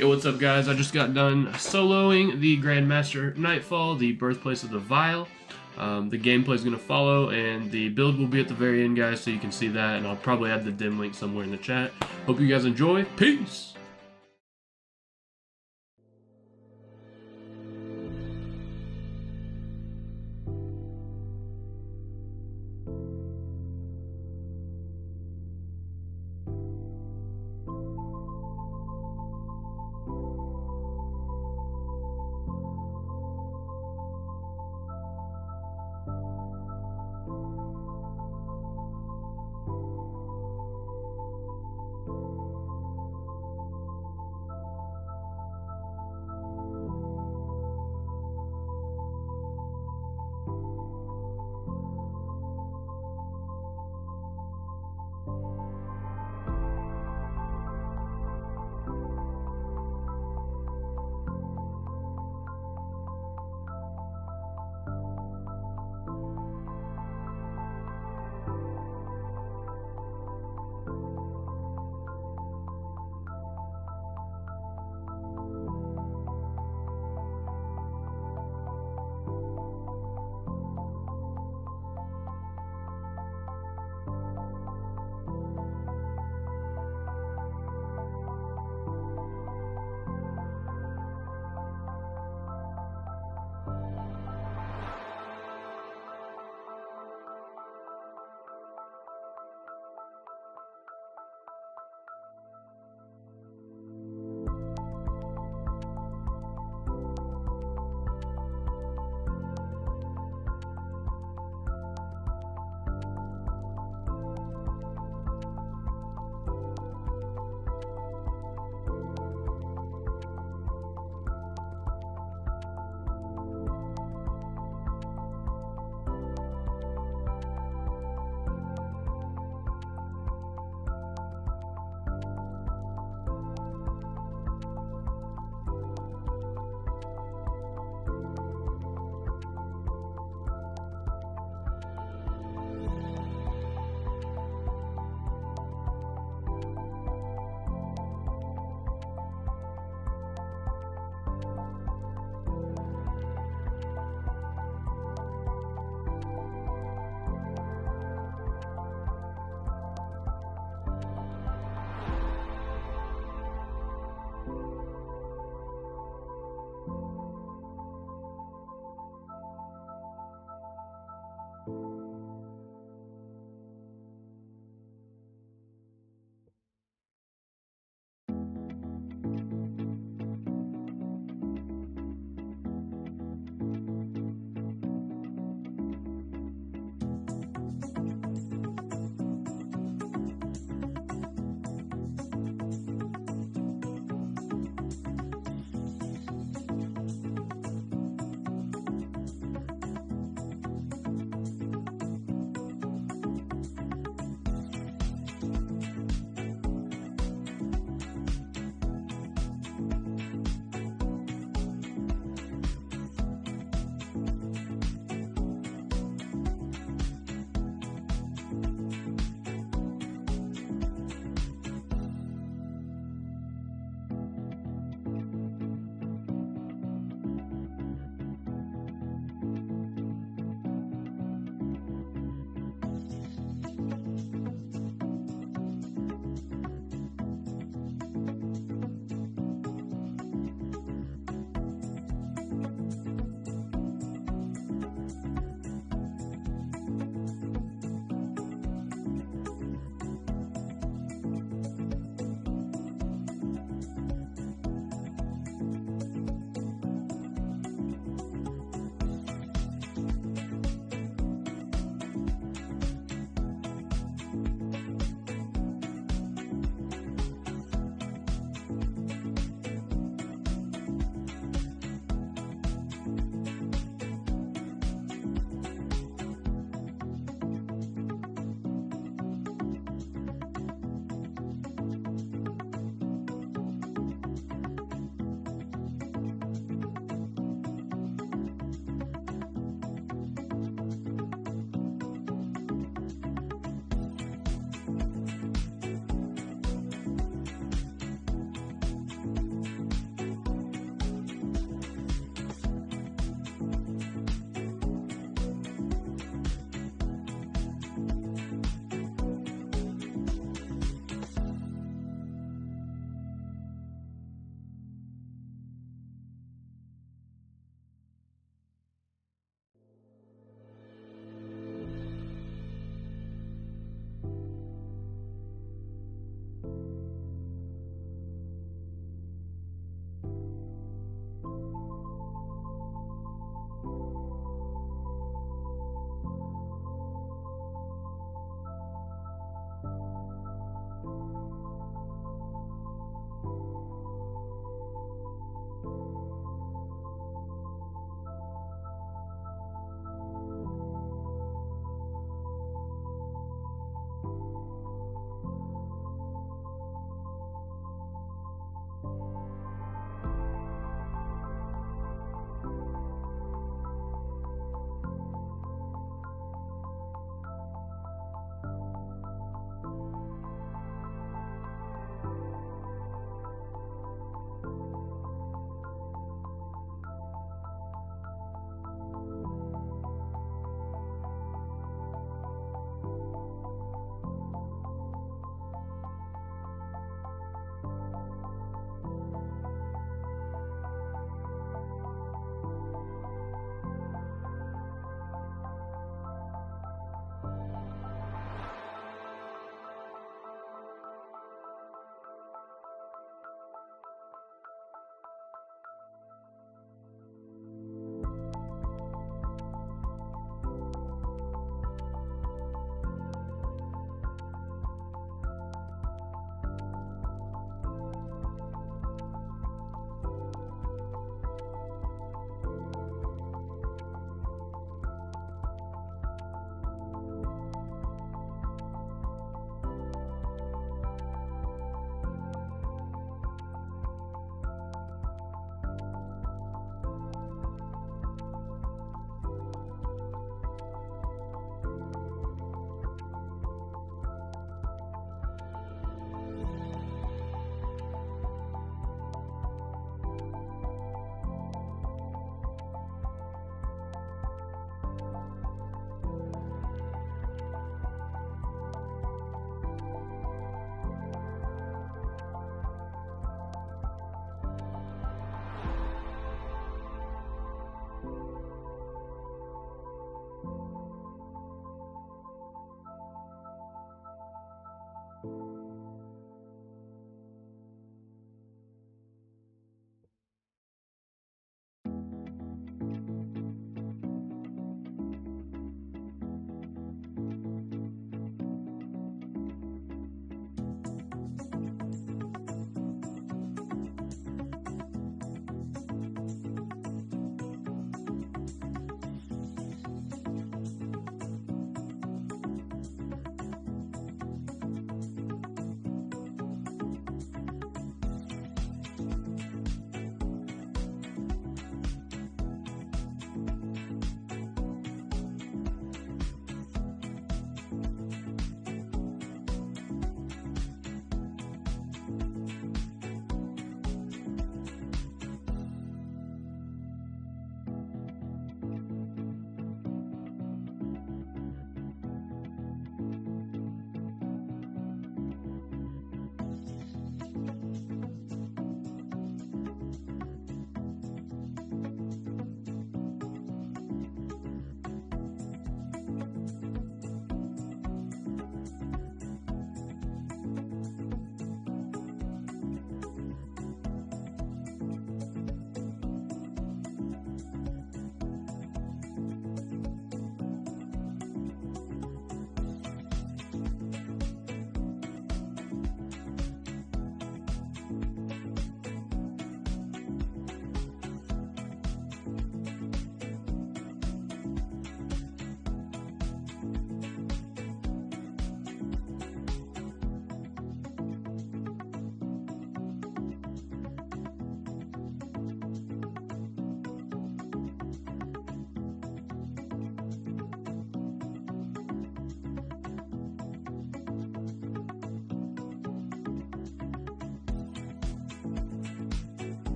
Yo, what's up, guys? I just got done soloing the GrandMaster Nightfall, the birthplace of the Vile. The gameplay is going to follow, and the build will be at the very end, guys, so you can see that, and I'll probably add the dim link somewhere in the chat. Hope you guys enjoy. Peace!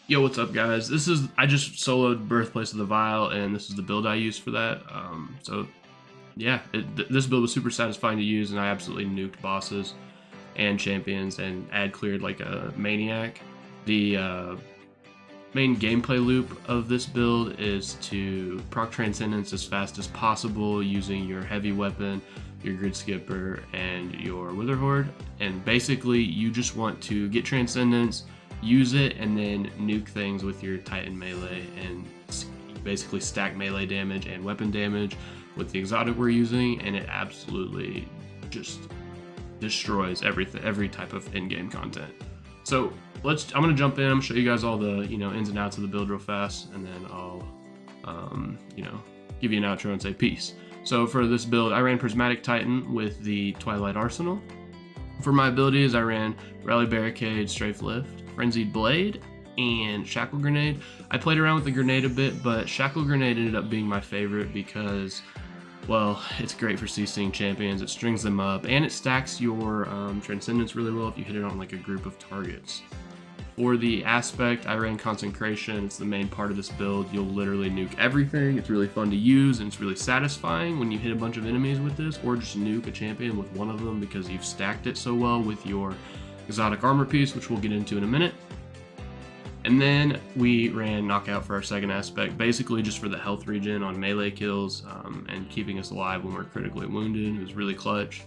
Yo, what's up, guys? I just soloed Birthplace of the Vile, and this is the build I used for that. So yeah, this build was super satisfying to use, and I absolutely nuked bosses and champions and ad cleared like a maniac. The main gameplay loop of this build is to proc Transcendence as fast as possible using your heavy weapon, your Grid Skipper, and your Wither Horde. And basically, you just want to get Transcendence, use it, and then nuke things with your Titan melee, and basically stack melee damage and weapon damage with the exotic we're using, and it absolutely just destroys every type of in-game content. So I'm gonna jump in. I'm gonna show you guys all the ins and outs of the build real fast, and then I'll give you an outro and say peace. So for this build, I ran Prismatic Titan with the Twilight Arsenal. For my abilities, I ran Rally Barricade, Strafe Lift, Frenzied Blade, and Shackle Grenade. I played around with the grenade a bit, but Shackle Grenade ended up being my favorite because, well, it's great for CCing champions, it strings them up, and it stacks your Transcendence really well if you hit it on like a group of targets. For the aspect, I ran Consecration. It's the main part of this build. You'll literally nuke everything. It's really fun to use, and it's really satisfying when you hit a bunch of enemies with this, or just nuke a champion with one of them because you've stacked it so well with your exotic armor piece, which we'll get into in a minute. And then we ran Knockout for our second aspect, basically just for the health regen on melee kills and keeping us alive when we're critically wounded. It was really clutch.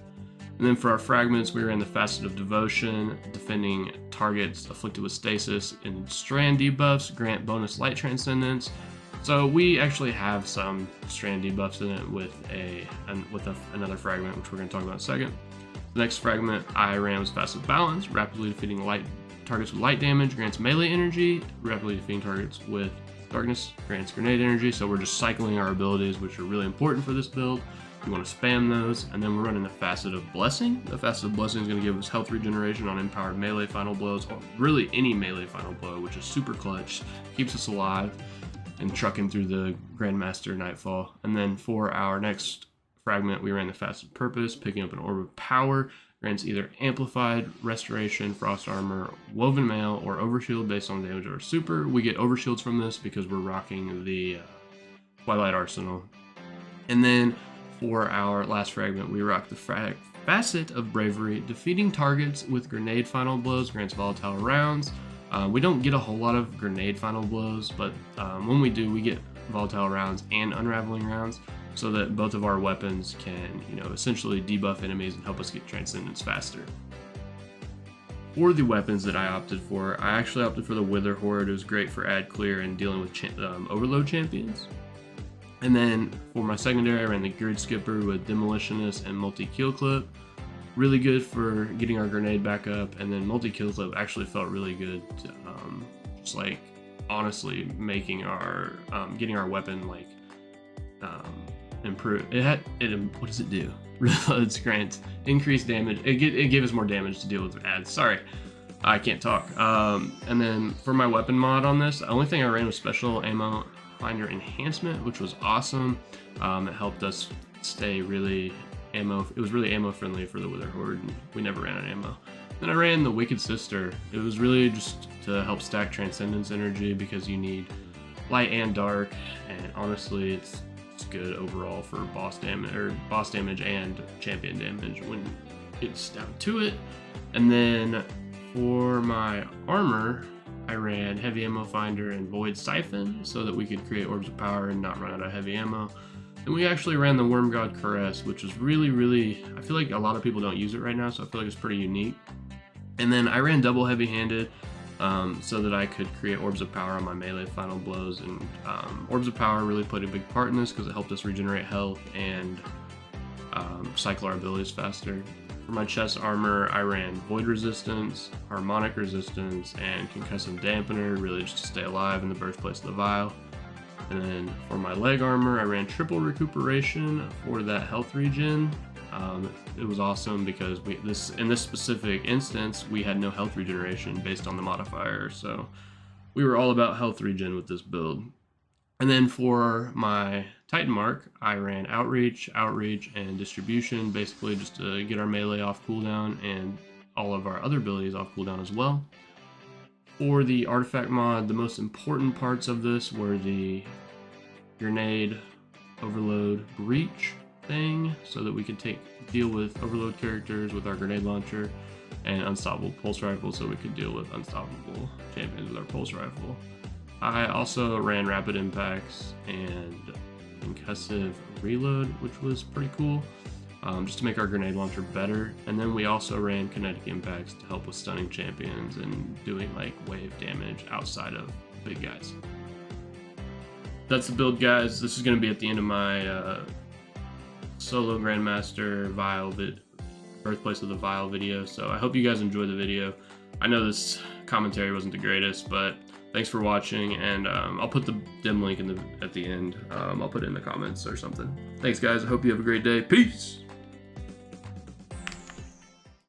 And then for our fragments, we ran the Facet of Devotion, defending targets afflicted with stasis, and strand debuffs grant bonus light transcendence. So we actually have some strand debuffs in it with another fragment, which we're going to talk about in a second. The next fragment I ran was Facet Balance, rapidly defeating targets with light damage grants melee energy, rapidly defeating targets with darkness grants grenade energy. So we're just cycling our abilities, which are really important for this build. You want to spam those, and then we're running the Facet of Blessing. The Facet of Blessing is going to give us health regeneration on empowered melee final blows, or really any melee final blow, which is super clutch, keeps us alive, and trucking through the Grandmaster Nightfall. And then for our next fragment, we ran the Facet of Purpose, picking up an Orb of Power, grants either Amplified, Restoration, Frost Armor, Woven Mail, or Overshield based on the damage of our super. We get Overshields from this because we're rocking the Twilight Arsenal. And then for our last fragment, we rock the Facet of Bravery, defeating targets with grenade final blows grants volatile rounds. We don't get a whole lot of grenade final blows, but when we do, we get volatile rounds and unraveling rounds, so that both of our weapons can, essentially debuff enemies and help us get Transcendence faster. For the weapons that I opted for, I actually opted for the Wither Horde. It was great for ad clear and dealing with overload champions. And then for my secondary, I ran the Grid Skipper with Demolitionist and Multi-Kill Clip. Really good for getting our grenade back up, and then Multi-Kill Clip actually felt really good to, just like honestly making our getting our weapon like improve. What does it do? Reloads grants increased damage. It gave us more damage to deal with ads. Sorry, I can't talk. And then for my weapon mod on this, the only thing I ran was Special Ammo Finder Enhancement, which was awesome. It helped us stay really ammo. It was really ammo friendly for the Wither Horde, and we never ran out of ammo. Then I ran the Wicked Sister. It was really just to help stack Transcendence energy because you need light and dark, and honestly, it's good overall for boss damage and champion damage when it's down to it. And then for my armor, I ran Heavy Ammo Finder and Void Siphon so that we could create Orbs of Power and not run out of heavy ammo. And we actually ran the Worm God Caress, which is really, I feel like a lot of people don't use it right now, so I feel like it's pretty unique. And then I ran Double Heavy Handed so that I could create Orbs of Power on my melee final blows. And Orbs of Power really played a big part in this because it helped us regenerate health and cycle our abilities faster. For my chest armor, I ran Void Resistance, Harmonic Resistance, and Concussive Dampener, really just to stay alive in the Birthplace of the Vile. And then for my leg armor, I ran Triple Recuperation for that health regen. It was awesome because in this specific instance, we had no health regeneration based on the modifier, so we were all about health regen with this build. And then for my Titan mark, I ran Outreach, and Distribution, basically just to get our melee off cooldown and all of our other abilities off cooldown as well. For the artifact mod, the most important parts of this were the grenade overload breach thing, so that we could deal with overload characters with our grenade launcher, and unstoppable pulse rifle, so we could deal with unstoppable champions with our pulse rifle. I also ran rapid impacts and concussive reload, which was pretty cool, just to make our grenade launcher better. And then we also ran kinetic impacts to help with stunning champions and doing like wave damage outside of big guys. That's the build, guys. This is going to be at the end of my solo Grandmaster Vial Birthplace of the Vial video, so I hope you guys enjoyed the video. I know this commentary wasn't the greatest, but thanks for watching, and I'll put the dim link at the end. I'll put it in the comments or something. Thanks, guys. I hope you have a great day. Peace!